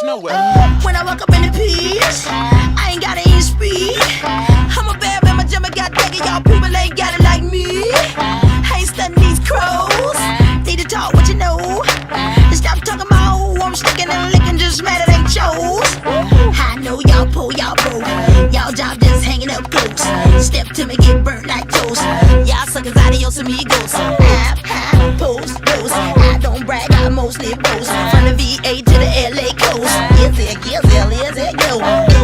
nowhere. When I walk up in the piece, I ain't gotta even speak. I'm a bad man, my jumper got dagger. Y'all people ain't got it like me. I ain't studying these crows. Need to talk what you know. Stop talking about who I'm sticking and licking, just mad it ain't chose. I know y'all pull, y'all broke. Y'all job just hanging up close. Step to me, get burnt like toast. Y'all suckers, adios amigos. Post, post. I don't brag, I mostly boast. From the VA to the LA coast. Is it go?